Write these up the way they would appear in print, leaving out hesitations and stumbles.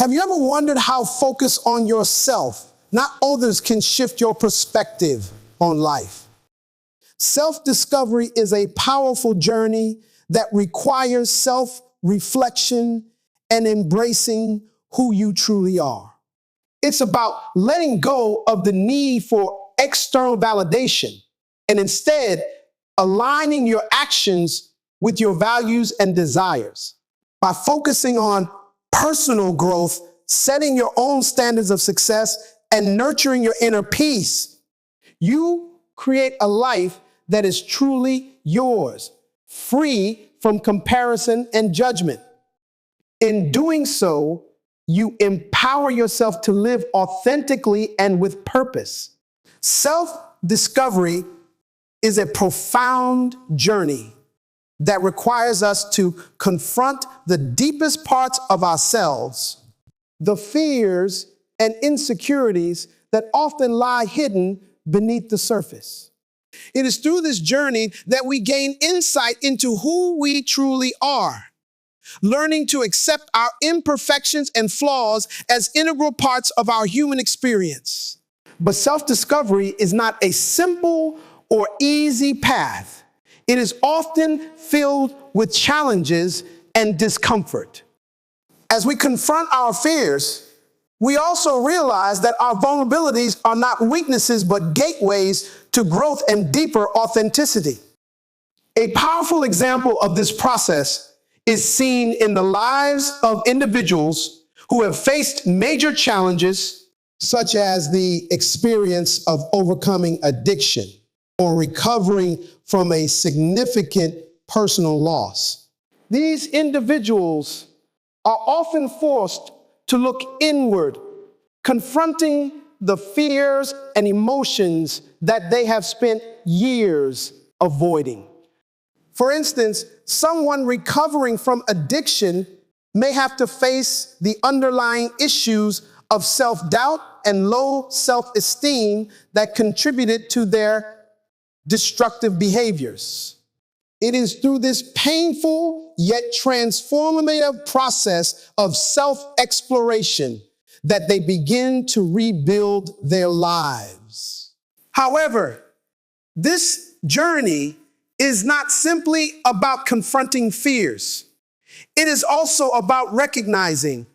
Have you ever wondered how focus on yourself, not others, can shift your perspective on life? Self-discovery is a powerful journey that requires self-reflection and embracing who you truly are. It's about letting go of the need for external validation and instead aligning your actions with your values and desires. By focusing on personal growth, setting your own standards of success, and nurturing your inner peace, you create a life that is truly yours, free from comparison and judgment. In doing so, you empower yourself to live authentically and with purpose. Self-discovery is a profound journey that requires us to confront the deepest parts of ourselves, the fears and insecurities that often lie hidden beneath the surface. It is through this journey that we gain insight into who we truly are, learning to accept our imperfections and flaws as integral parts of our human experience. But self-discovery is not a simple or easy path. It is often filled with challenges and discomfort. As we confront our fears, we also realize that our vulnerabilities are not weaknesses, but gateways to growth and deeper authenticity. A powerful example of this process is seen in the lives of individuals who have faced major challenges, such as the experience of overcoming addiction or recovering from a significant personal loss. These individuals are often forced to look inward, confronting the fears and emotions that they have spent years avoiding. For instance, someone recovering from addiction may have to face the underlying issues of self-doubt and low self-esteem that contributed to their destructive behaviors. It is through this painful yet transformative process of self-exploration that they begin to rebuild their lives. However, this journey is not simply about confronting fears. It is also about recognizing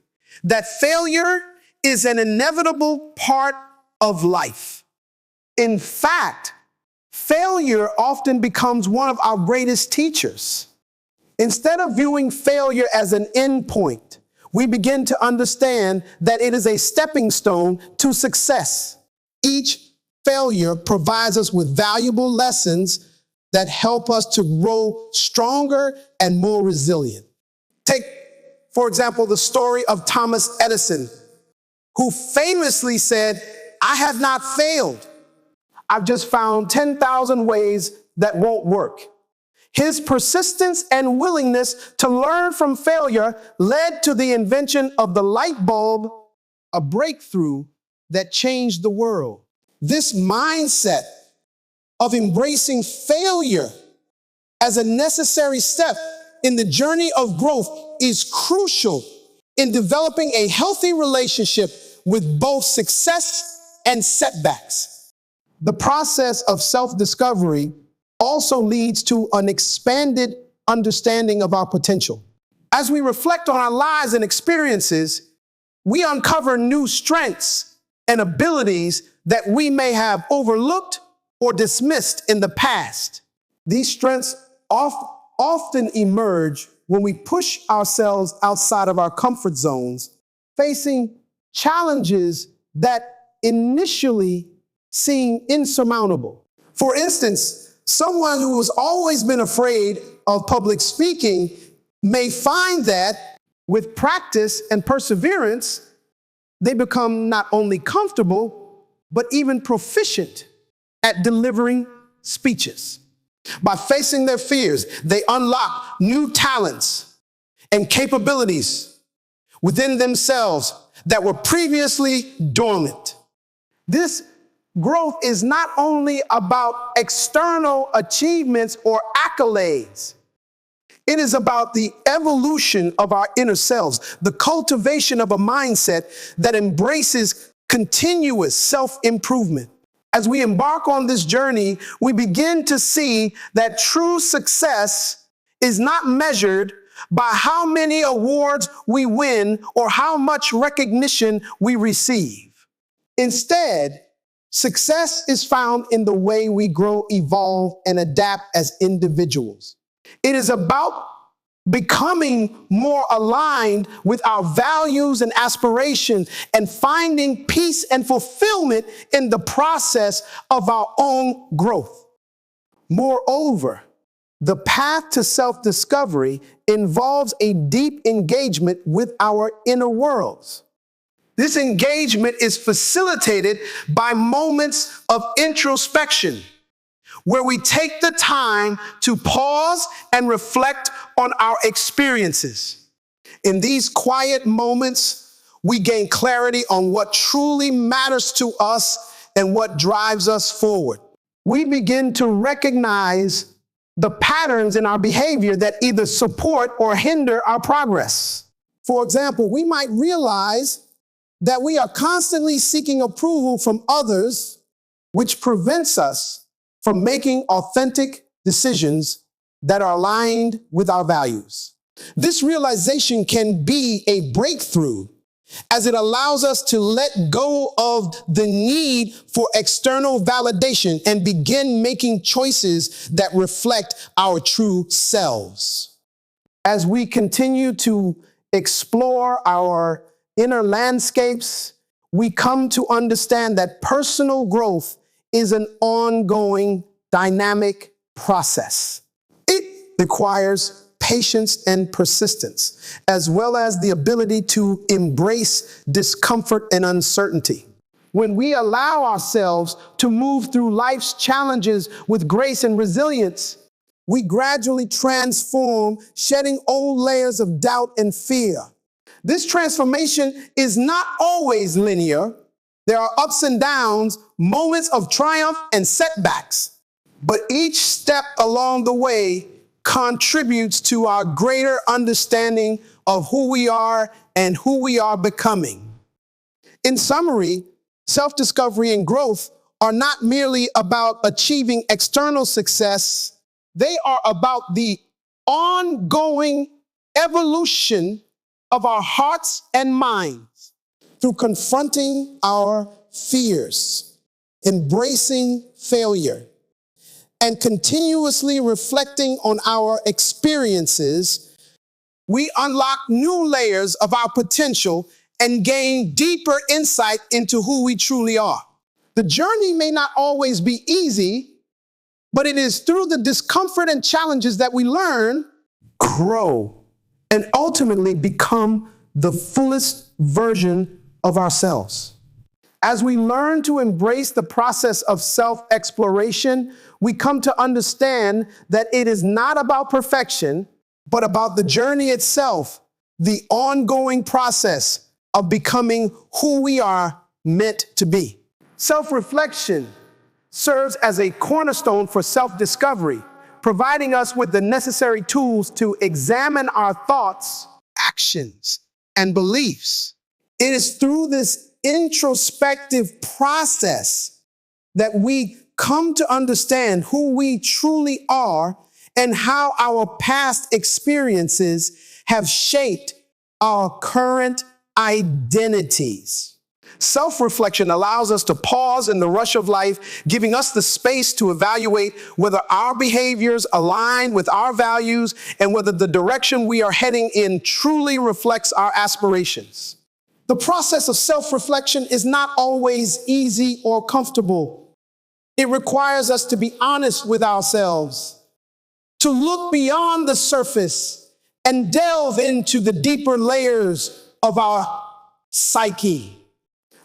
that failure is an inevitable part of life. In fact, failure often becomes one of our greatest teachers. Instead of viewing failure as an endpoint, we begin to understand that it is a stepping stone to success. Each failure provides us with valuable lessons that help us to grow stronger and more resilient. Take, for example, the story of Thomas Edison, who famously said, "I have not failed. I've just found 10,000 ways that won't work." His persistence and willingness to learn from failure led to the invention of the light bulb, a breakthrough that changed the world. This mindset of embracing failure as a necessary step in the journey of growth is crucial in developing a healthy relationship with both success and setbacks. The process of self-discovery also leads to an expanded understanding of our potential. As we reflect on our lives and experiences, we uncover new strengths and abilities that we may have overlooked or dismissed in the past. These strengths often emerge when we push ourselves outside of our comfort zones, facing challenges that initially seem insurmountable. For instance, someone who has always been afraid of public speaking may find that with practice and perseverance, they become not only comfortable, but even proficient at delivering speeches. By facing their fears, they unlock new talents and capabilities within themselves that were previously dormant. This growth is not only about external achievements or accolades. It is about the evolution of our inner selves, the cultivation of a mindset that embraces continuous self-improvement. As we embark on this journey, we begin to see that true success is not measured by how many awards we win or how much recognition we receive. Instead, success is found in the way we grow, evolve, and adapt as individuals. It is about becoming more aligned with our values and aspirations and finding peace and fulfillment in the process of our own growth. Moreover, the path to self-discovery involves a deep engagement with our inner worlds. This engagement is facilitated by moments of introspection, where we take the time to pause and reflect on our experiences. In these quiet moments, we gain clarity on what truly matters to us and what drives us forward. We begin to recognize the patterns in our behavior that either support or hinder our progress. For example, we might realize that we are constantly seeking approval from others, which prevents us from making authentic decisions that are aligned with our values. This realization can be a breakthrough, as it allows us to let go of the need for external validation and begin making choices that reflect our true selves. As we continue to explore our inner landscapes, we come to understand that personal growth is an ongoing, dynamic process. It requires patience and persistence, as well as the ability to embrace discomfort and uncertainty. When we allow ourselves to move through life's challenges with grace and resilience, we gradually transform, shedding old layers of doubt and fear. This transformation is not always linear. There are ups and downs, moments of triumph and setbacks, but each step along the way contributes to our greater understanding of who we are and who we are becoming. In summary, self-discovery and growth are not merely about achieving external success. They are about the ongoing evolution of our hearts and minds through confronting our fears, embracing failure, and continuously reflecting on our experiences. We unlock new layers of our potential and gain deeper insight into who we truly are. The journey may not always be easy, but it is through the discomfort and challenges that we learn, grow, and ultimately become the fullest version of ourselves. As we learn to embrace the process of self-exploration, we come to understand that it is not about perfection, but about the journey itself, the ongoing process of becoming who we are meant to be. Self-reflection serves as a cornerstone for self-discovery, providing us with the necessary tools to examine our thoughts, actions, and beliefs. It is through this introspective process that we come to understand who we truly are and how our past experiences have shaped our current identities. Self-reflection allows us to pause in the rush of life, giving us the space to evaluate whether our behaviors align with our values and whether the direction we are heading in truly reflects our aspirations. The process of self-reflection is not always easy or comfortable. It requires us to be honest with ourselves, to look beyond the surface and delve into the deeper layers of our psyche.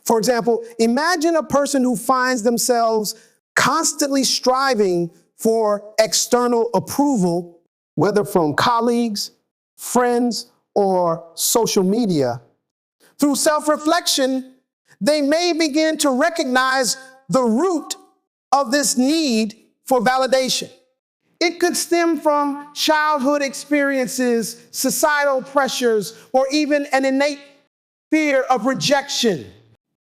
For example, imagine a person who finds themselves constantly striving for external approval, whether from colleagues, friends, or social media. Through self-reflection, they may begin to recognize the root of this need for validation. It could stem from childhood experiences, societal pressures, or even an innate fear of rejection.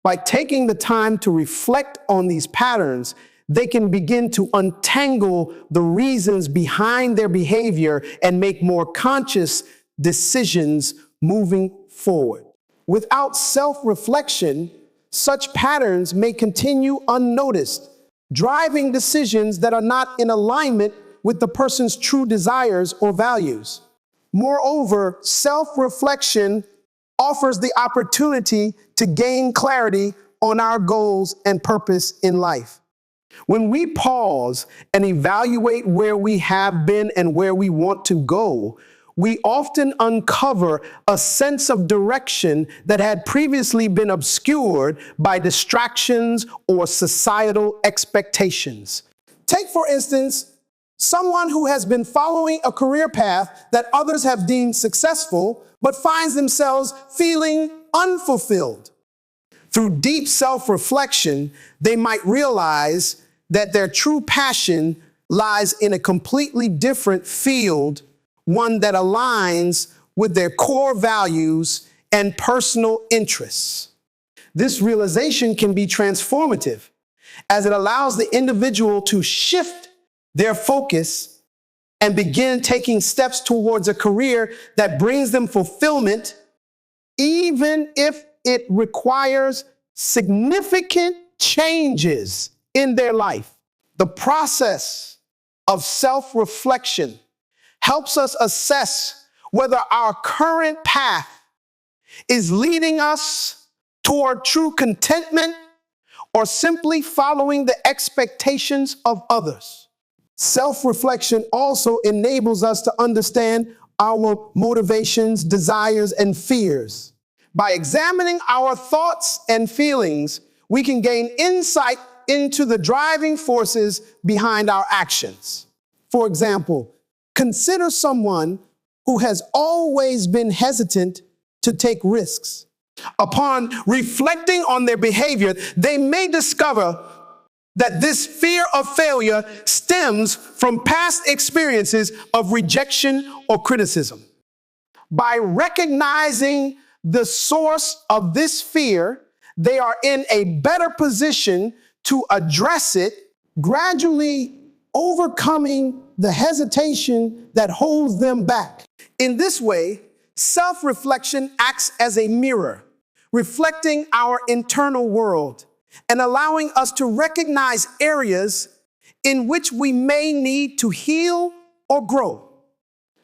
By taking the time to reflect on these patterns, they can begin to untangle the reasons behind their behavior and make more conscious decisions moving forward. Without self-reflection, such patterns may continue unnoticed, driving decisions that are not in alignment with the person's true desires or values. Moreover, self-reflection offers the opportunity to gain clarity on our goals and purpose in life. When we pause and evaluate where we have been and where we want to go, we often uncover a sense of direction that had previously been obscured by distractions or societal expectations. Take, for instance, someone who has been following a career path that others have deemed successful, but finds themselves feeling unfulfilled. Through deep self-reflection, they might realize that their true passion lies in a completely different field, one that aligns with their core values and personal interests. This realization can be transformative, as it allows the individual to shift their focus and begin taking steps towards a career that brings them fulfillment, even if it requires significant changes in their life. The process of self-reflection helps us assess whether our current path is leading us toward true contentment or simply following the expectations of others. Self-reflection also enables us to understand our motivations, desires, and fears. By examining our thoughts and feelings, we can gain insight into the driving forces behind our actions. For example, consider someone who has always been hesitant to take risks. Upon reflecting on their behavior, they may discover that this fear of failure stems from past experiences of rejection or criticism. By recognizing the source of this fear, they are in a better position to address it, gradually overcoming the hesitation that holds them back. In this way, self-reflection acts as a mirror, reflecting our internal world and allowing us to recognize areas in which we may need to heal or grow.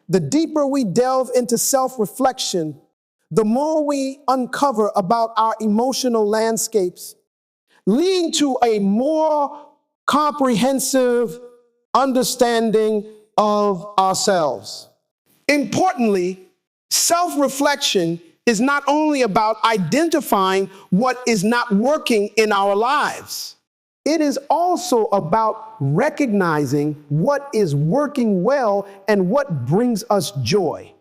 The deeper we delve into self-reflection, the more we uncover about our emotional landscapes, leading to a more comprehensive understanding of ourselves. Importantly, self-reflection is not only about identifying what is not working in our lives. It is also about recognizing what is working well and what brings us joy.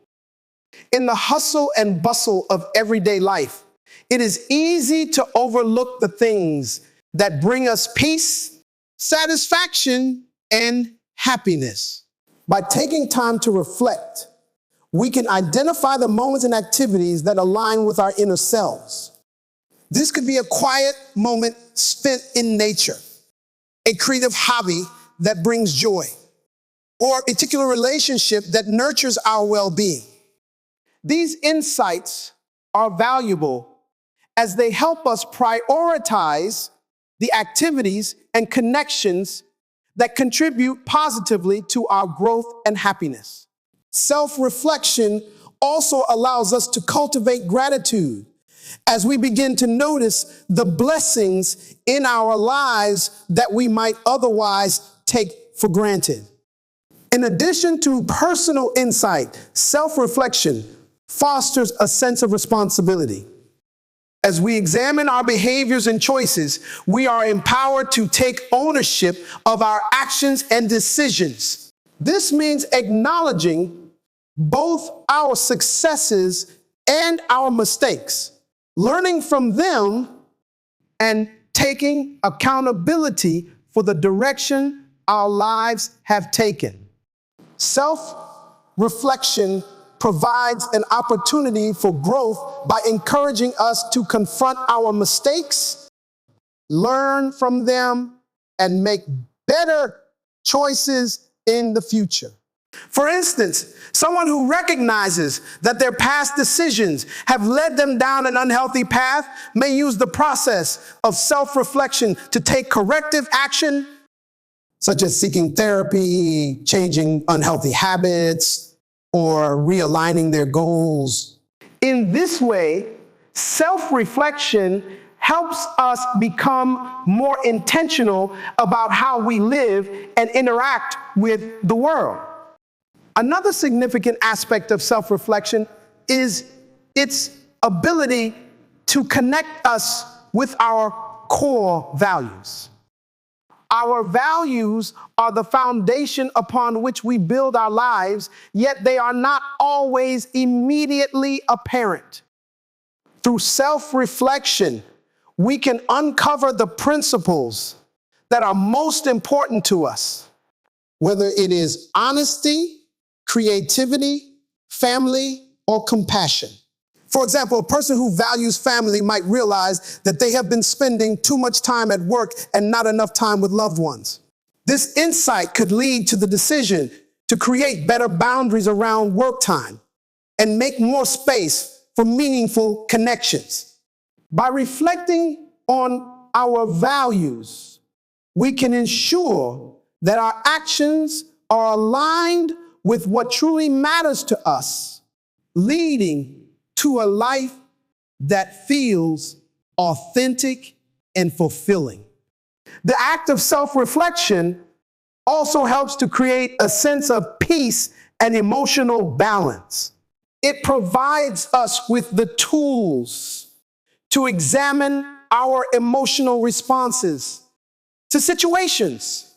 In the hustle and bustle of everyday life, it is easy to overlook the things that bring us peace, satisfaction, and happiness. By taking time to reflect, we can identify the moments and activities that align with our inner selves. This could be a quiet moment spent in nature, a creative hobby that brings joy, or a particular relationship that nurtures our well-being. These insights are valuable as they help us prioritize the activities and connections that contribute positively to our growth and happiness. Self-reflection also allows us to cultivate gratitude as we begin to notice the blessings in our lives that we might otherwise take for granted. In addition to personal insight, self-reflection fosters a sense of responsibility. As we examine our behaviors and choices, we are empowered to take ownership of our actions and decisions. This means acknowledging both our successes and our mistakes, learning from them, and taking accountability for the direction our lives have taken. Self-reflection provides an opportunity for growth by encouraging us to confront our mistakes, learn from them, and make better choices in the future. For instance, someone who recognizes that their past decisions have led them down an unhealthy path may use the process of self-reflection to take corrective action, such as seeking therapy, changing unhealthy habits, or realigning their goals. In this way, self-reflection helps us become more intentional about how we live and interact with the world. Another significant aspect of self-reflection is its ability to connect us with our core values. Our values are the foundation upon which we build our lives, yet they are not always immediately apparent. Through self-reflection, we can uncover the principles that are most important to us, whether it is honesty, creativity, family, or compassion. For example, a person who values family might realize that they have been spending too much time at work and not enough time with loved ones. This insight could lead to the decision to create better boundaries around work time and make more space for meaningful connections. By reflecting on our values, we can ensure that our actions are aligned with what truly matters to us, leading to a life that feels authentic and fulfilling. The act of self-reflection also helps to create a sense of peace and emotional balance. It provides us with the tools to examine our emotional responses to situations,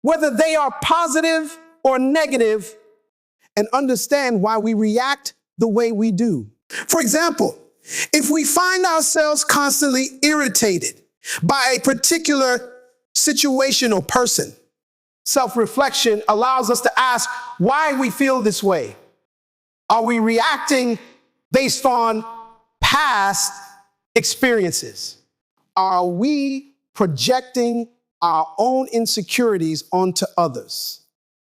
whether they are positive or negative, and understand why we react the way we do. For example, if we find ourselves constantly irritated by a particular situation or person, self-reflection allows us to ask why we feel this way. Are we reacting based on past experiences? Are we projecting our own insecurities onto others?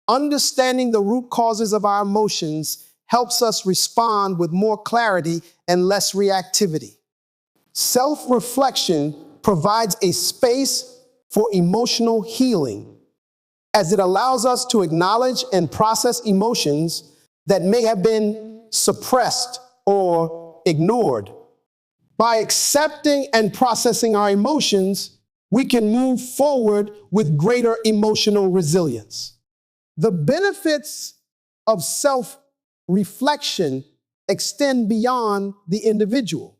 Understanding the root causes of our emotions helps us respond with more clarity and less reactivity. Self-reflection provides a space for emotional healing, as it allows us to acknowledge and process emotions that may have been suppressed or ignored. By accepting and processing our emotions, we can move forward with greater emotional resilience. The benefits of self-reflection extend beyond the individual.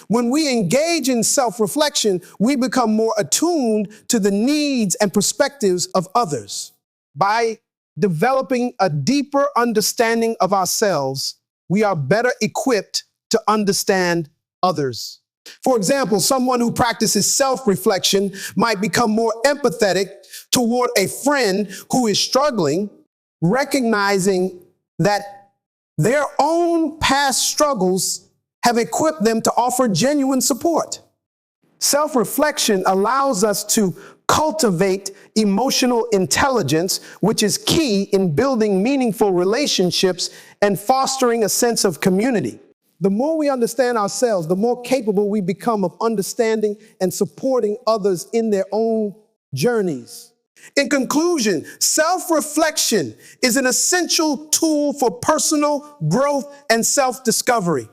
When we engage in self-reflection, we become more attuned to the needs and perspectives of others. By developing a deeper understanding of ourselves, we are better equipped to understand others. For example, someone who practices self-reflection might become more empathetic toward a friend who is struggling, recognizing that their own past struggles have equipped them to offer genuine support. Self-reflection allows us to cultivate emotional intelligence, which is key in building meaningful relationships and fostering a sense of community. The more we understand ourselves, the more capable we become of understanding and supporting others in their own journeys. In conclusion, self-reflection is an essential tool for personal growth and self-discovery.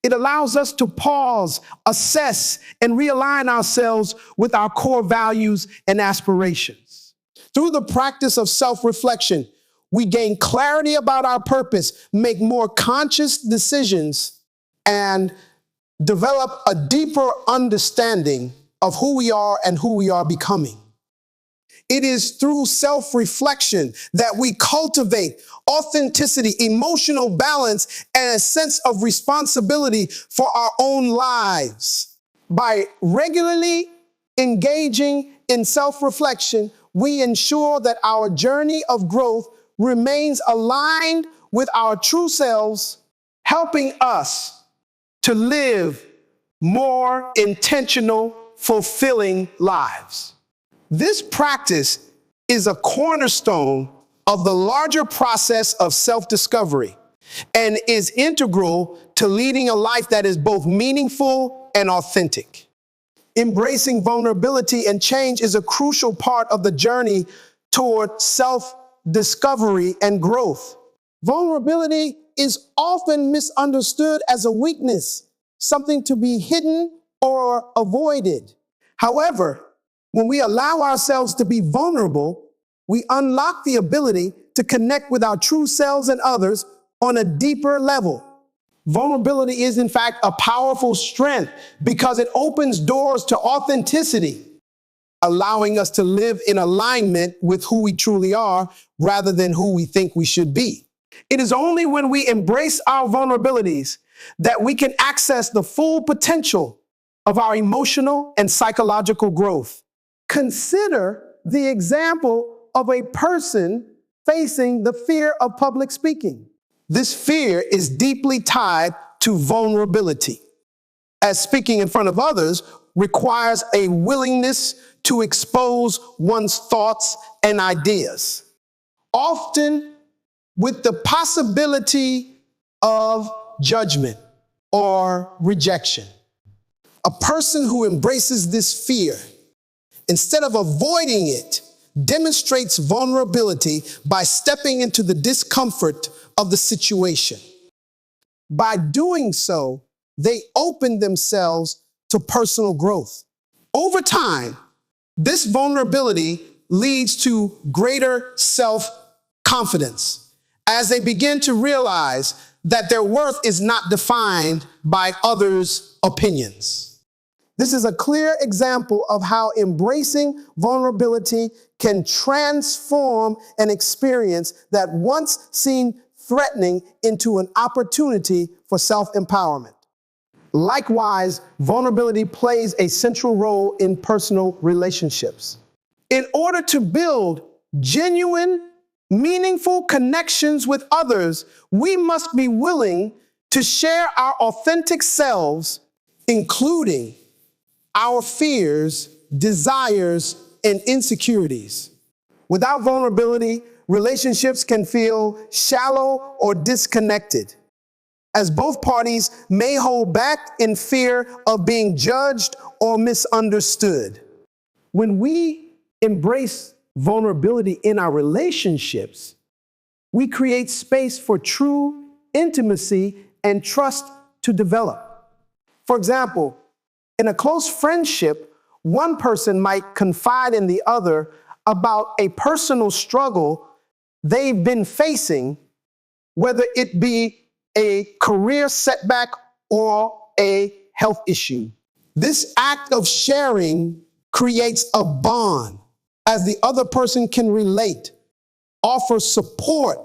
It allows us to pause, assess, and realign ourselves with our core values and aspirations. Through the practice of self-reflection, we gain clarity about our purpose, make more conscious decisions, and develop a deeper understanding of who we are and who we are becoming. It is through self-reflection that we cultivate authenticity, emotional balance, and a sense of responsibility for our own lives. By regularly engaging in self-reflection, we ensure that our journey of growth remains aligned with our true selves, helping us to live more intentional, fulfilling lives. This practice is a cornerstone of the larger process of self-discovery and is integral to leading a life that is both meaningful and authentic. Embracing vulnerability and change is a crucial part of the journey toward self-discovery and growth. Vulnerability is often misunderstood as a weakness, something to be hidden or avoided. However, when we allow ourselves to be vulnerable, we unlock the ability to connect with our true selves and others on a deeper level. Vulnerability is, in fact, a powerful strength because it opens doors to authenticity, allowing us to live in alignment with who we truly are rather than who we think we should be. It is only when we embrace our vulnerabilities that we can access the full potential of our emotional and psychological growth. Consider the example of a person facing the fear of public speaking. This fear is deeply tied to vulnerability, as speaking in front of others requires a willingness to expose one's thoughts and ideas, often with the possibility of judgment or rejection. A person who embraces this fear, instead of avoiding it, demonstrates vulnerability by stepping into the discomfort of the situation. By doing so, they open themselves to personal growth. Over time, this vulnerability leads to greater self-confidence as they begin to realize that their worth is not defined by others' opinions. This is a clear example of how embracing vulnerability can transform an experience that once seemed threatening into an opportunity for self-empowerment. Likewise, vulnerability plays a central role in personal relationships. In order to build genuine, meaningful connections with others, we must be willing to share our authentic selves, including our fears, desires, and insecurities. Without vulnerability, relationships can feel shallow or disconnected, as both parties may hold back in fear of being judged or misunderstood. When we embrace vulnerability in our relationships, we create space for true intimacy and trust to develop. For example, in a close friendship, one person might confide in the other about a personal struggle they've been facing, whether it be a career setback or a health issue. This act of sharing creates a bond as the other person can relate, offer support,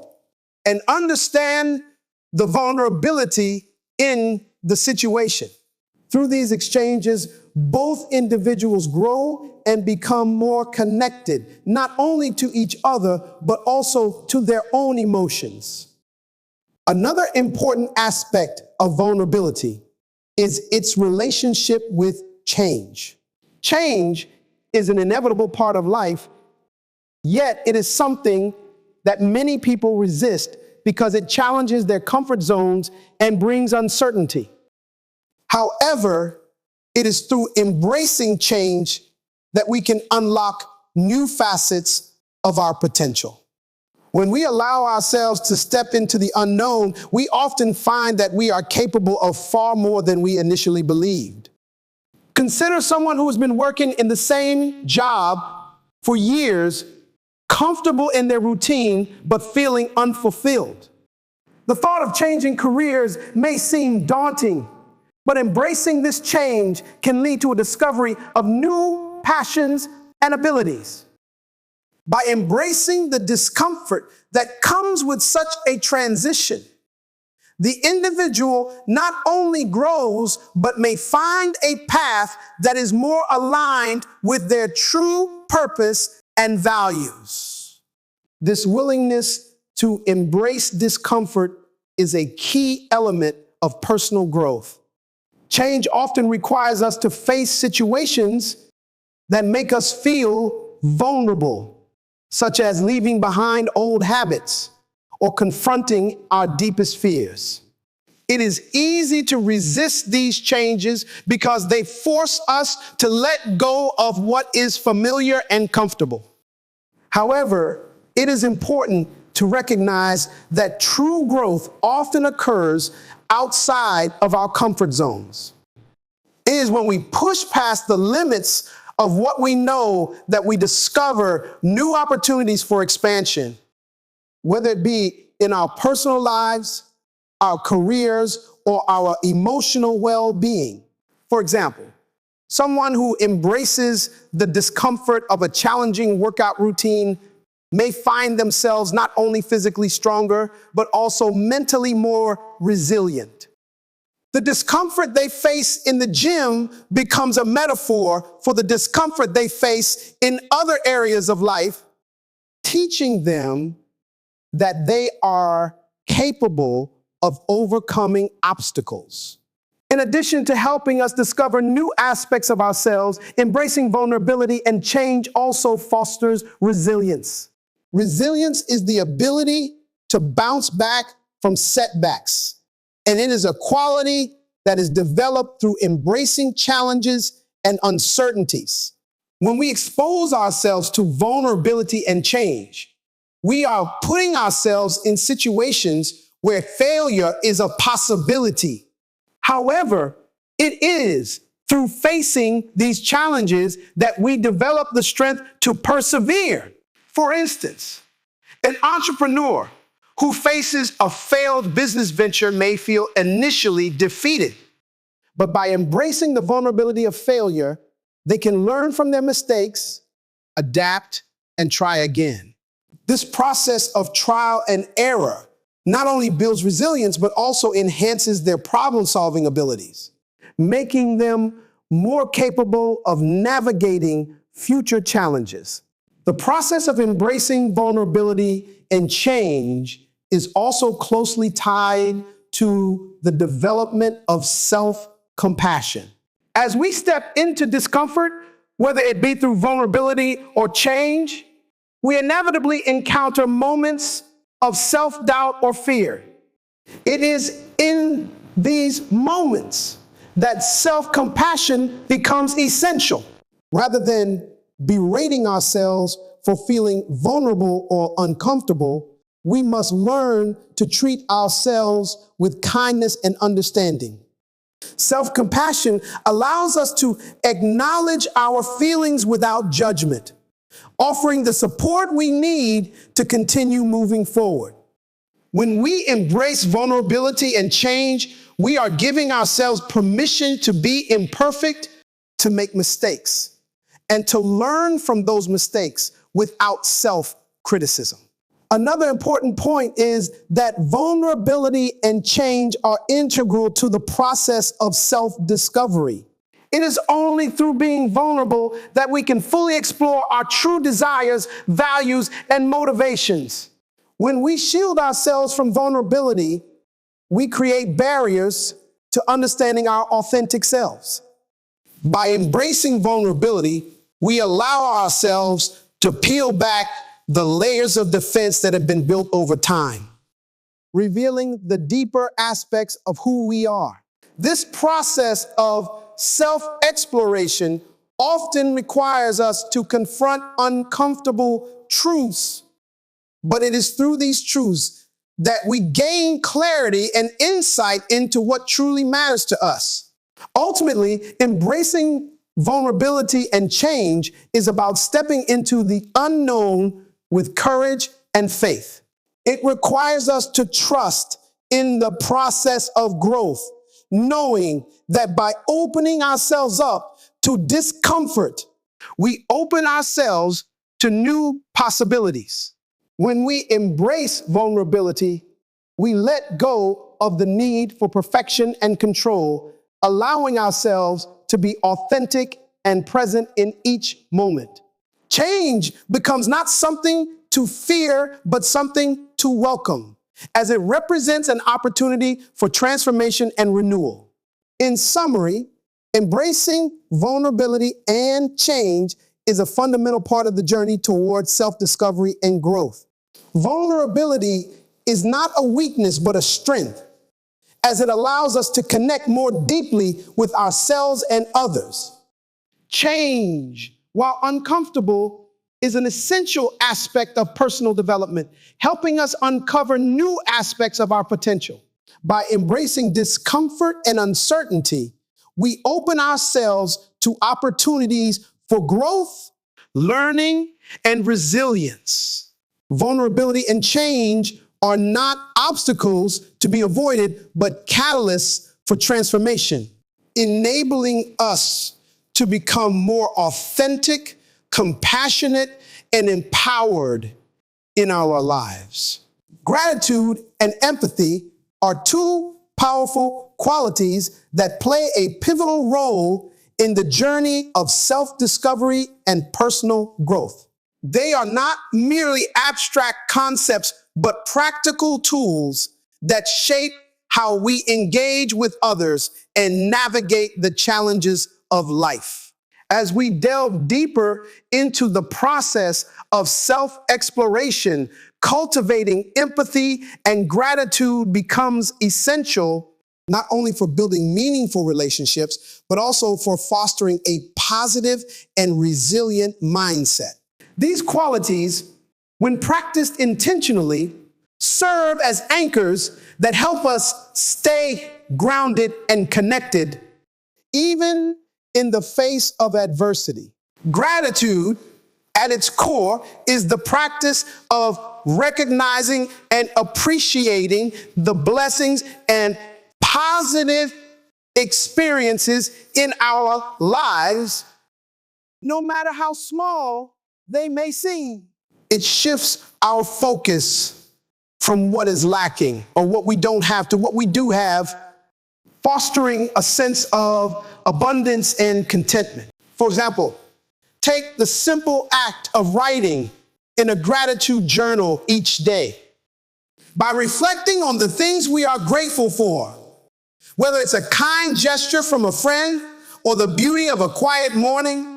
and understand the vulnerability in the situation. Through these exchanges, both individuals grow and become more connected, not only to each other, but also to their own emotions. Another important aspect of vulnerability is its relationship with change. Change is an inevitable part of life, yet it is something that many people resist because it challenges their comfort zones and brings uncertainty. However, it is through embracing change that we can unlock new facets of our potential. When we allow ourselves to step into the unknown, we often find that we are capable of far more than we initially believed. Consider someone who has been working in the same job for years, comfortable in their routine, but feeling unfulfilled. The thought of changing careers may seem daunting, but embracing this change can lead to a discovery of new passions and abilities. By embracing the discomfort that comes with such a transition, the individual not only grows, but may find a path that is more aligned with their true purpose and values. This willingness to embrace discomfort is a key element of personal growth. Change often requires us to face situations that make us feel vulnerable, such as leaving behind old habits or confronting our deepest fears. It is easy to resist these changes because they force us to let go of what is familiar and comfortable. However, it is important to recognize that true growth often occurs outside of our comfort zones. It is when we push past the limits of what we know that we discover new opportunities for expansion, whether it be in our personal lives, our careers, or our emotional well-being. For example, someone who embraces the discomfort of a challenging workout routine may find themselves not only physically stronger, but also mentally more resilient. The discomfort they face in the gym becomes a metaphor for the discomfort they face in other areas of life, teaching them that they are capable of overcoming obstacles. In addition to helping us discover new aspects of ourselves, embracing vulnerability and change also fosters resilience. Resilience is the ability to bounce back from setbacks, and it is a quality that is developed through embracing challenges and uncertainties. When we expose ourselves to vulnerability and change, we are putting ourselves in situations where failure is a possibility. However, it is through facing these challenges that we develop the strength to persevere. For instance, an entrepreneur who faces a failed business venture may feel initially defeated, but by embracing the vulnerability of failure, they can learn from their mistakes, adapt, and try again. This process of trial and error not only builds resilience, but also enhances their problem-solving abilities, making them more capable of navigating future challenges. The process of embracing vulnerability and change is also closely tied to the development of self-compassion. As we step into discomfort, whether it be through vulnerability or change, we inevitably encounter moments of self-doubt or fear. It is in these moments that self-compassion becomes essential. Rather than berating ourselves for feeling vulnerable or uncomfortable, we must learn to treat ourselves with kindness and understanding. Self-compassion allows us to acknowledge our feelings without judgment, offering the support we need to continue moving forward. When we embrace vulnerability and change, we are giving ourselves permission to be imperfect, to make mistakes, and to learn from those mistakes without self-criticism. Another important point is that vulnerability and change are integral to the process of self-discovery. It is only through being vulnerable that we can fully explore our true desires, values, and motivations. When we shield ourselves from vulnerability, we create barriers to understanding our authentic selves. By embracing vulnerability, we allow ourselves to peel back the layers of defense that have been built over time, revealing the deeper aspects of who we are. This process of self-exploration often requires us to confront uncomfortable truths, but it is through these truths that we gain clarity and insight into what truly matters to us. Ultimately, embracing vulnerability and change is about stepping into the unknown with courage and faith. It requires us to trust in the process of growth, knowing that by opening ourselves up to discomfort, we open ourselves to new possibilities. When we embrace vulnerability, we let go of the need for perfection and control, allowing ourselves to be authentic and present in each moment. Change becomes not something to fear, but something to welcome, as it represents an opportunity for transformation and renewal. In summary, embracing vulnerability and change is a fundamental part of the journey towards self-discovery and growth. Vulnerability is not a weakness, but a strength, as it allows us to connect more deeply with ourselves and others. Change, while uncomfortable, is an essential aspect of personal development, helping us uncover new aspects of our potential. By embracing discomfort and uncertainty, we open ourselves to opportunities for growth, learning, and resilience. Vulnerability and change are not obstacles to be avoided, but catalysts for transformation, enabling us to become more authentic, compassionate, and empowered in our lives. Gratitude and empathy are two powerful qualities that play a pivotal role in the journey of self-discovery and personal growth. They are not merely abstract concepts, but practical tools that shape how we engage with others and navigate the challenges of life. As we delve deeper into the process of self-exploration, cultivating empathy and gratitude becomes essential not only for building meaningful relationships, but also for fostering a positive and resilient mindset. These qualities, when practiced intentionally, serve as anchors that help us stay grounded and connected, even in the face of adversity. Gratitude, at its core, is the practice of recognizing and appreciating the blessings and positive experiences in our lives, no matter how small they may seem. It shifts our focus from what is lacking or what we don't have to what we do have, fostering a sense of abundance and contentment. For example, take the simple act of writing in a gratitude journal each day. By reflecting on the things we are grateful for, whether it's a kind gesture from a friend or the beauty of a quiet morning,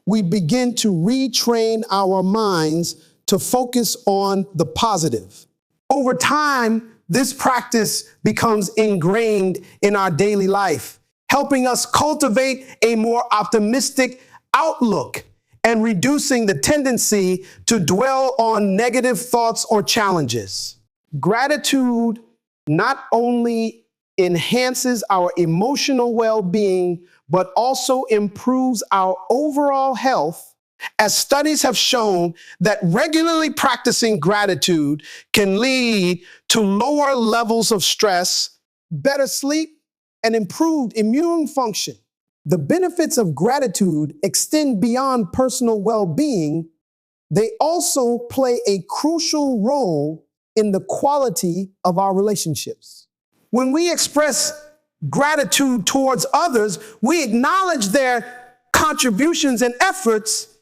we begin to retrain our minds to focus on the positive. Over time, this practice becomes ingrained in our daily life, helping us cultivate a more optimistic outlook and reducing the tendency to dwell on negative thoughts or challenges. Gratitude not only enhances our emotional well-being, but also improves our overall health, as studies have shown that regularly practicing gratitude can lead to lower levels of stress, better sleep, and improved immune function. The benefits of gratitude extend beyond personal well-being. They also play a crucial role in the quality of our relationships. When we express gratitude towards others, we acknowledge their contributions and efforts,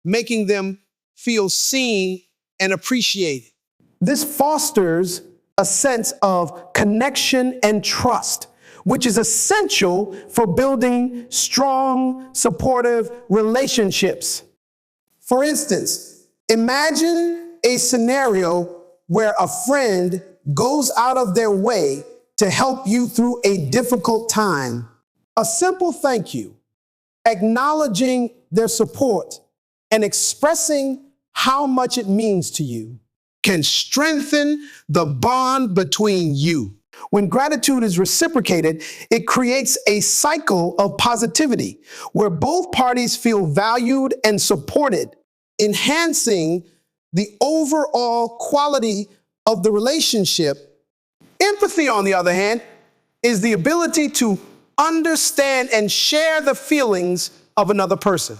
making them feel seen and appreciated. This fosters a sense of connection and trust, which is essential for building strong, supportive relationships. For instance, imagine a scenario where a friend goes out of their way to help you through a difficult time. A simple thank you, acknowledging their support, and expressing how much it means to you can strengthen the bond between you. When gratitude is reciprocated, it creates a cycle of positivity where both parties feel valued and supported, enhancing the overall quality of the relationship. Empathy, on the other hand, is the ability to understand and share the feelings of another person.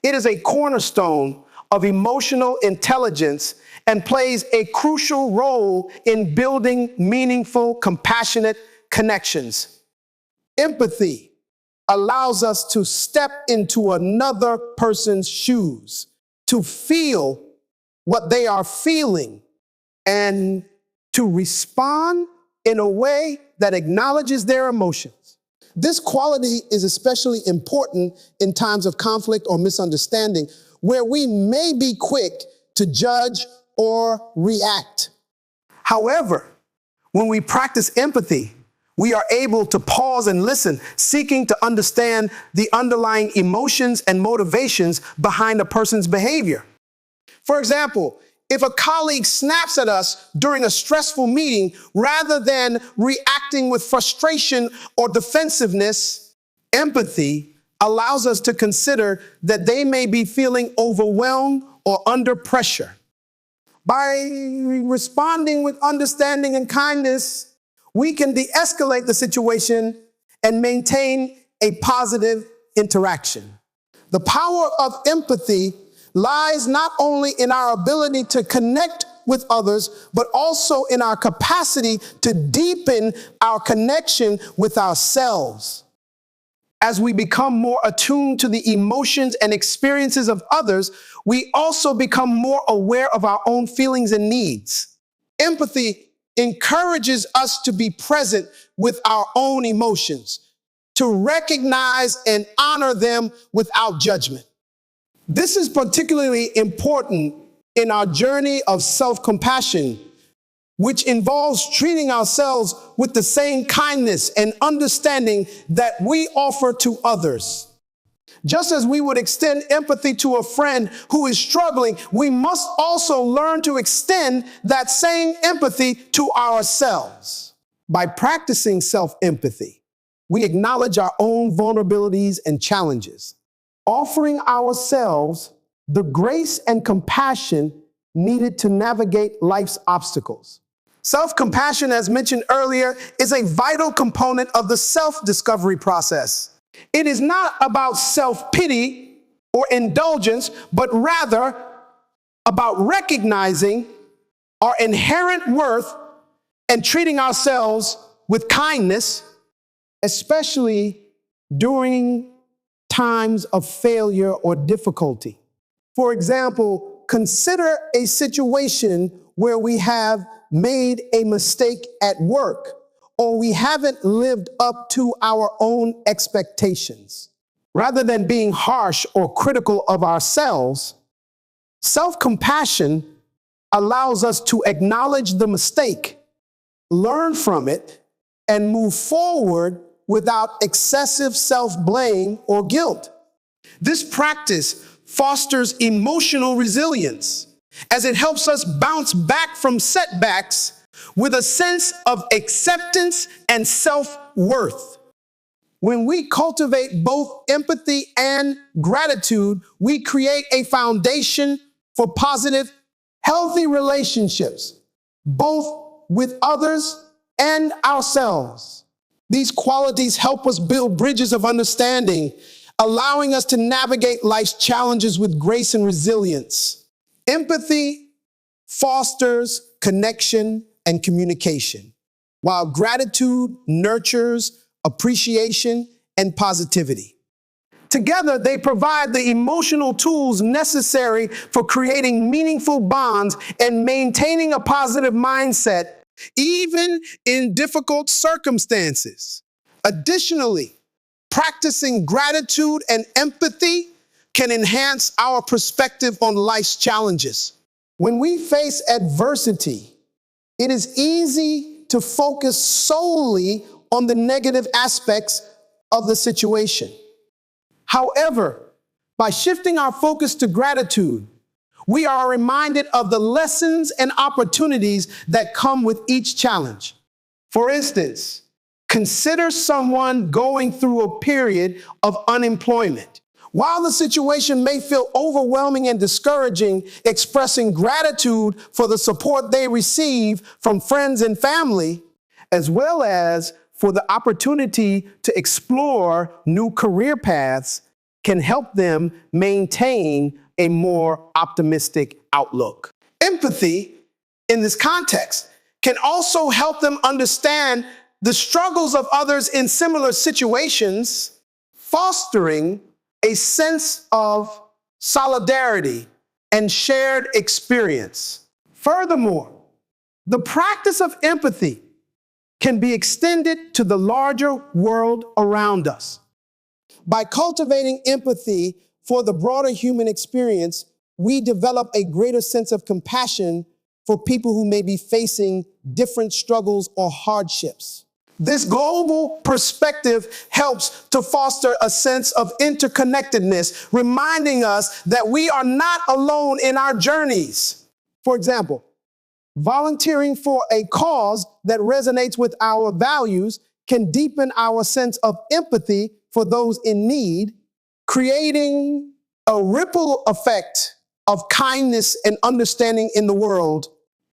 It is a cornerstone of emotional intelligence and plays a crucial role in building meaningful, compassionate connections. Empathy allows us to step into another person's shoes, to feel what they are feeling, and to respond in a way that acknowledges their emotions. This quality is especially important in times of conflict or misunderstanding, where we may be quick to judge or react. However, when we practice empathy, we are able to pause and listen, seeking to understand the underlying emotions and motivations behind a person's behavior. For example, if a colleague snaps at us during a stressful meeting, rather than reacting with frustration or defensiveness, empathy allows us to consider that they may be feeling overwhelmed or under pressure. By responding with understanding and kindness, we can de-escalate the situation and maintain a positive interaction. The power of empathy lies not only in our ability to connect with others, but also in our capacity to deepen our connection with ourselves. As we become more attuned to the emotions and experiences of others, we also become more aware of our own feelings and needs. Empathy encourages us to be present with our own emotions, to recognize and honor them without judgment. This is particularly important in our journey of self-compassion, which involves treating ourselves with the same kindness and understanding that we offer to others. Just as we would extend empathy to a friend who is struggling, we must also learn to extend that same empathy to ourselves. By practicing self-empathy, we acknowledge our own vulnerabilities and challenges, offering ourselves the grace and compassion needed to navigate life's obstacles. Self-compassion, as mentioned earlier, is a vital component of the self-discovery process. It is not about self-pity or indulgence, but rather about recognizing our inherent worth and treating ourselves with kindness, especially during times of failure or difficulty. For example, consider a situation where we have made a mistake at work, or we haven't lived up to our own expectations. Rather than being harsh or critical of ourselves, self-compassion allows us to acknowledge the mistake, learn from it, and move forward without excessive self-blame or guilt. This practice fosters emotional resilience, as it helps us bounce back from setbacks with a sense of acceptance and self-worth. When we cultivate both empathy and gratitude, we create a foundation for positive, healthy relationships, both with others and ourselves. These qualities help us build bridges of understanding, allowing us to navigate life's challenges with grace and resilience. Empathy fosters connection and communication, while gratitude nurtures appreciation and positivity. Together, they provide the emotional tools necessary for creating meaningful bonds and maintaining a positive mindset, even in difficult circumstances. Additionally, practicing gratitude and empathy can enhance our perspective on life's challenges. When we face adversity, it is easy to focus solely on the negative aspects of the situation. However, by shifting our focus to gratitude, we are reminded of the lessons and opportunities that come with each challenge. For instance, consider someone going through a period of unemployment. While the situation may feel overwhelming and discouraging, expressing gratitude for the support they receive from friends and family, as well as for the opportunity to explore new career paths, can help them maintain a more optimistic outlook. Empathy, in this context, can also help them understand the struggles of others in similar situations, fostering a sense of solidarity and shared experience. Furthermore, The practice of empathy can be extended to the larger world around us. By cultivating empathy for the broader human experience, we develop a greater sense of compassion for people who may be facing different struggles or hardships. This global perspective helps to foster a sense of interconnectedness, reminding us that we are not alone in our journeys. For example, volunteering for a cause that resonates with our values can deepen our sense of empathy for those in need, creating a ripple effect of kindness and understanding in the world.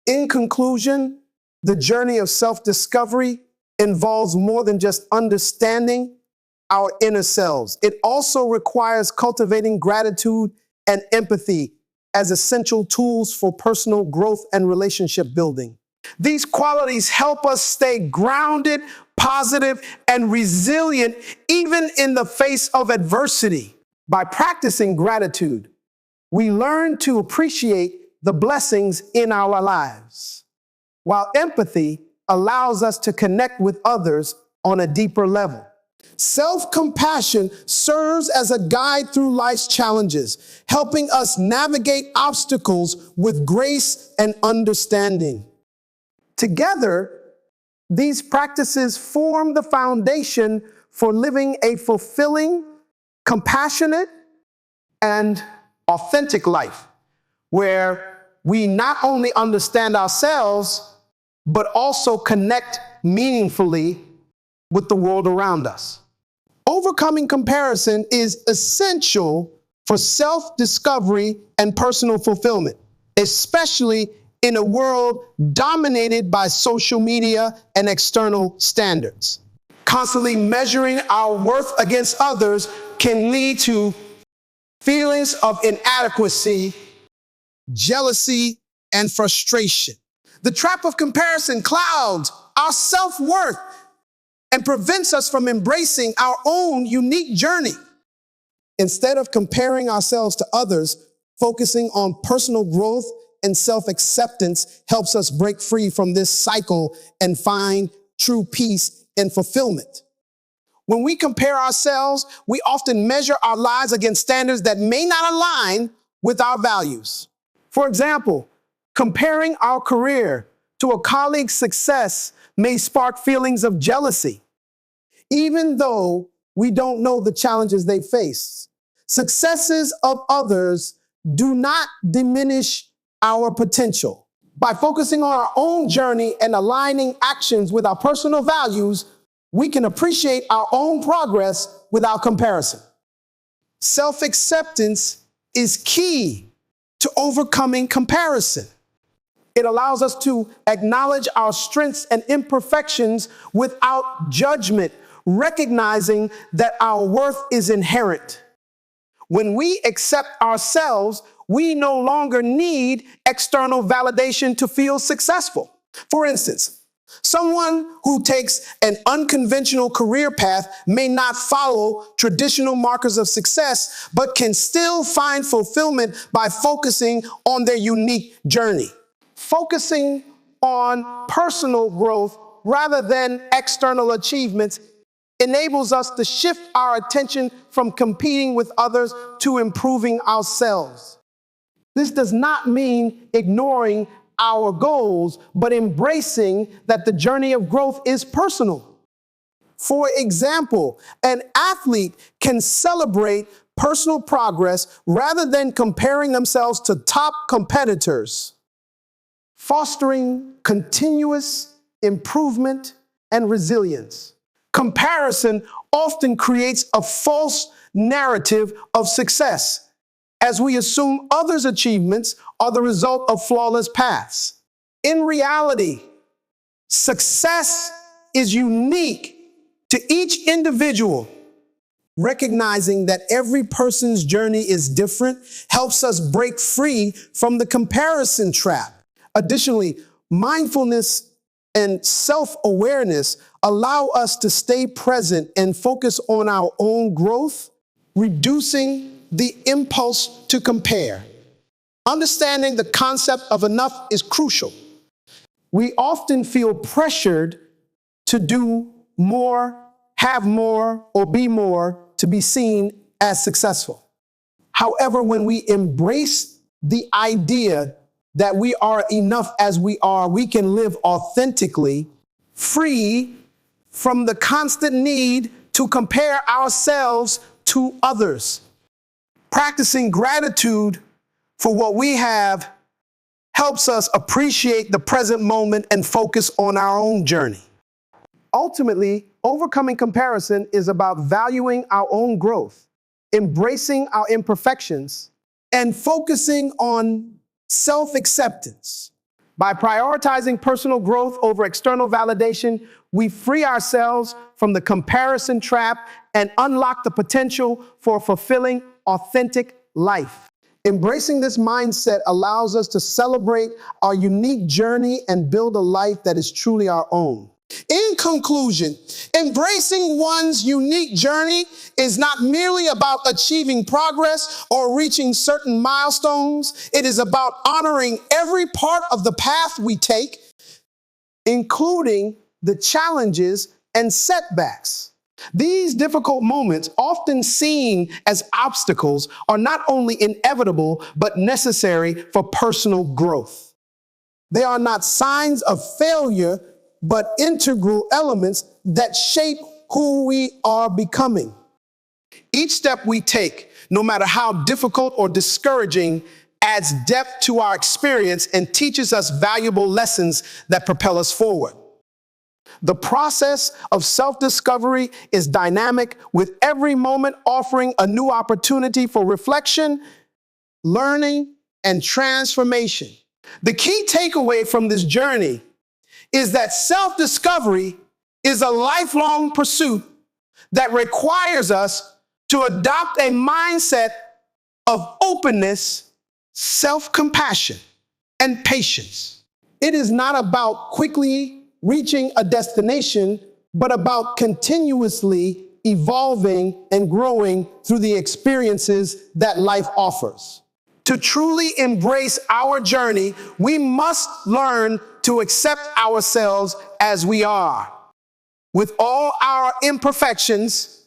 In conclusion, the journey of self-discovery involves more than just understanding our inner selves. It also requires cultivating gratitude and empathy as essential tools for personal growth and relationship building. These qualities help us stay grounded, positive, and resilient even in the face of adversity. By practicing gratitude, we learn to appreciate the blessings in our lives, while empathy allows us to connect with others on a deeper level. Self-compassion serves as a guide through life's challenges, helping us navigate obstacles with grace and understanding. Together, these practices form the foundation for living a fulfilling, compassionate, and authentic life, where we not only understand ourselves, but also connect meaningfully with the world around us. Overcoming comparison is essential for self-discovery and personal fulfillment, especially in a world dominated by social media and external standards. Constantly measuring our worth against others can lead to feelings of inadequacy, jealousy, and frustration. The trap of comparison clouds our self-worth and prevents us from embracing our own unique journey. Instead of comparing ourselves to others, focusing on personal growth and self-acceptance helps us break free from this cycle and find true peace and fulfillment. When we compare ourselves, we often measure our lives against standards that may not align with our values. For example, comparing our career to a colleague's success may spark feelings of jealousy, even though we don't know the challenges they face. Successes of others do not diminish our potential. By focusing on our own journey and aligning actions with our personal values, we can appreciate our own progress without comparison. Self-acceptance is key to overcoming comparison. It allows us to acknowledge our strengths and imperfections without judgment, recognizing that our worth is inherent. When we accept ourselves, we no longer need external validation to feel successful. For instance, someone who takes an unconventional career path may not follow traditional markers of success, but can still find fulfillment by focusing on their unique journey. Focusing on personal growth rather than external achievements enables us to shift our attention from competing with others to improving ourselves. This does not mean ignoring our goals, but embracing that the journey of growth is personal. For example, an athlete can celebrate personal progress rather than comparing themselves to top competitors, fostering continuous improvement and resilience. Comparison often creates a false narrative of success, as we assume others' achievements are the result of flawless paths. In reality, success is unique to each individual. Recognizing that every person's journey is different helps us break free from the comparison trap. Additionally, mindfulness and self-awareness allow us to stay present and focus on our own growth, reducing the impulse to compare. Understanding the concept of enough is crucial. we often feel pressured to do more, have more, or be more to be seen as successful. However, when we embrace the idea that we are enough as we are, we can live authentically, free from the constant need to compare ourselves to others. Practicing gratitude for what we have helps us appreciate the present moment and focus on our own journey. Ultimately, overcoming comparison is about valuing our own growth, embracing our imperfections, and focusing on self-acceptance. By prioritizing personal growth over external validation, we free ourselves from the comparison trap and unlock the potential for a fulfilling, authentic life. Embracing this mindset allows us to celebrate our unique journey and build a life that is truly our own. In conclusion, embracing one's unique journey is not merely about achieving progress or reaching certain milestones. It is about honoring every part of the path we take, including the challenges and setbacks. These difficult moments, often seen as obstacles, are not only inevitable, but necessary for personal growth. They are not signs of failure, but integral elements that shape who we are becoming. Each step we take, no matter how difficult or discouraging, adds depth to our experience and teaches us valuable lessons that propel us forward. The process of self-discovery is dynamic, with every moment offering a new opportunity for reflection, learning, and transformation. The key takeaway from this journey is that self-discovery is a lifelong pursuit that requires us to adopt a mindset of openness, self-compassion, and patience. It is not about quickly reaching a destination, but about continuously evolving and growing through the experiences that life offers. To truly embrace our journey, we must learn to accept ourselves as we are, with all our imperfections,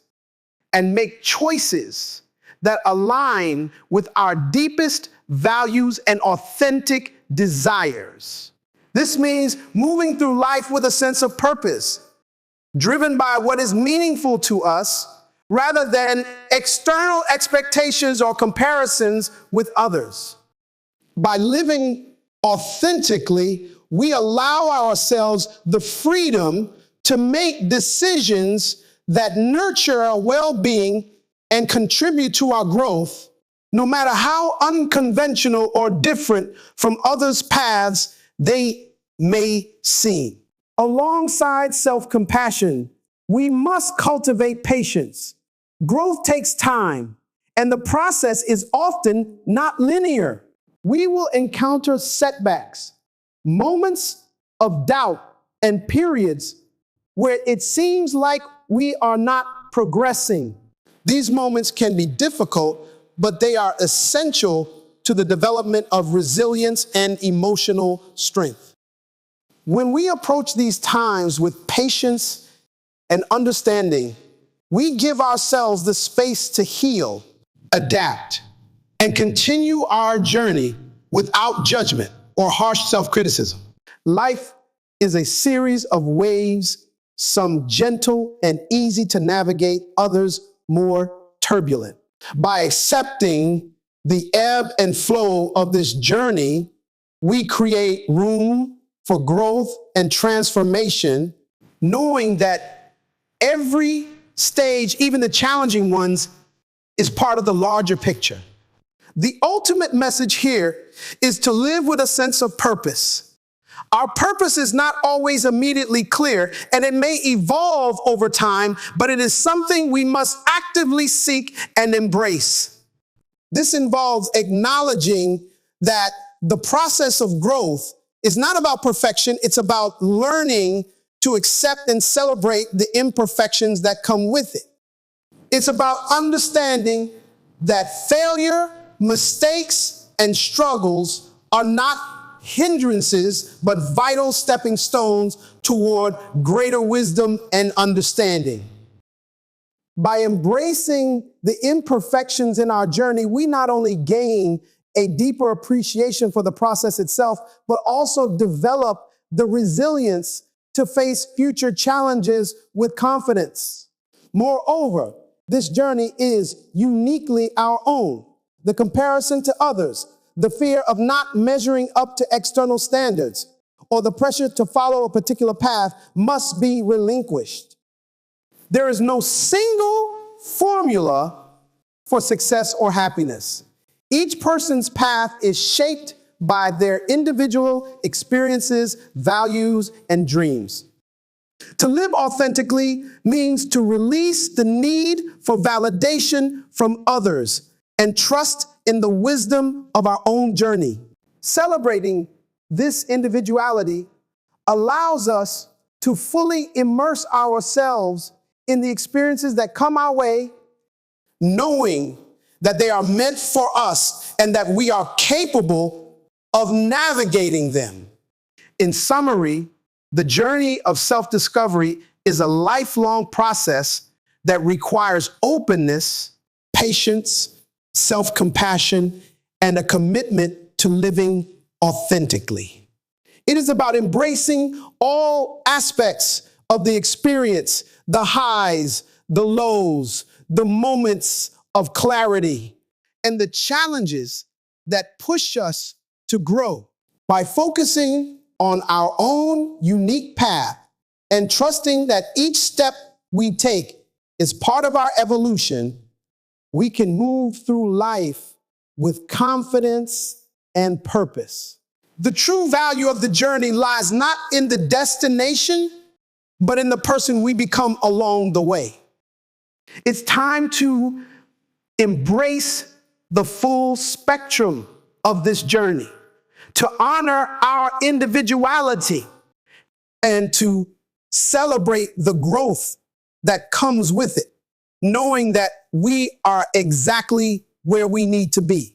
and make choices that align with our deepest values and authentic desires. This means moving through life with a sense of purpose, driven by what is meaningful to us, rather than external expectations or comparisons with others. By living authentically, we allow ourselves the freedom to make decisions that nurture our well-being and contribute to our growth, no matter how unconventional or different from others' paths they may seem. Alongside self-compassion, we must cultivate patience. Growth takes time, and the process is often not linear. We will encounter setbacks, moments of doubt, and periods where it seems like we are not progressing. These moments can be difficult, but they are essential to the development of resilience and emotional strength. When we approach these times with patience and understanding, we give ourselves the space to heal, adapt, and continue our journey without judgment or harsh self-criticism. Life is a series of waves, some gentle and easy to navigate, others more turbulent. By accepting the ebb and flow of this journey, we create room for growth and transformation, knowing that every stage, even the challenging ones, is part of the larger picture. The ultimate message here is to live with a sense of purpose. Our purpose is not always immediately clear, and it may evolve over time, but it is something we must actively seek and embrace. This involves acknowledging that the process of growth is not about perfection, it's about learning to accept and celebrate the imperfections that come with it. It's about understanding that failure, mistakes, and struggles are not hindrances, but vital stepping stones toward greater wisdom and understanding. By embracing the imperfections in our journey, we not only gain a deeper appreciation for the process itself, but also develop the resilience to face future challenges with confidence. Moreover, this journey is uniquely our own. The comparison to others, the fear of not measuring up to external standards, or the pressure to follow a particular path must be relinquished. There is no single formula for success or happiness. Each person's path is shaped by their individual experiences, values, and dreams. To live authentically means to release the need for validation from others and trust in the wisdom of our own journey. Celebrating this individuality allows us to fully immerse ourselves in the experiences that come our way, knowing that they are meant for us and that we are capable of navigating them. In summary, the journey of self-discovery is a lifelong process that requires openness, patience, self-compassion, and a commitment to living authentically. It is about embracing all aspects of the experience, the highs, the lows, the moments of clarity, and the challenges that push us to grow. By focusing on our own unique path and trusting that each step we take is part of our evolution, we can move through life with confidence and purpose. The true value of the journey lies not in the destination, but in the person we become along the way. It's time to embrace the full spectrum of this journey, to honor our individuality, and to celebrate the growth that comes with it, knowing that we are exactly where we need to be.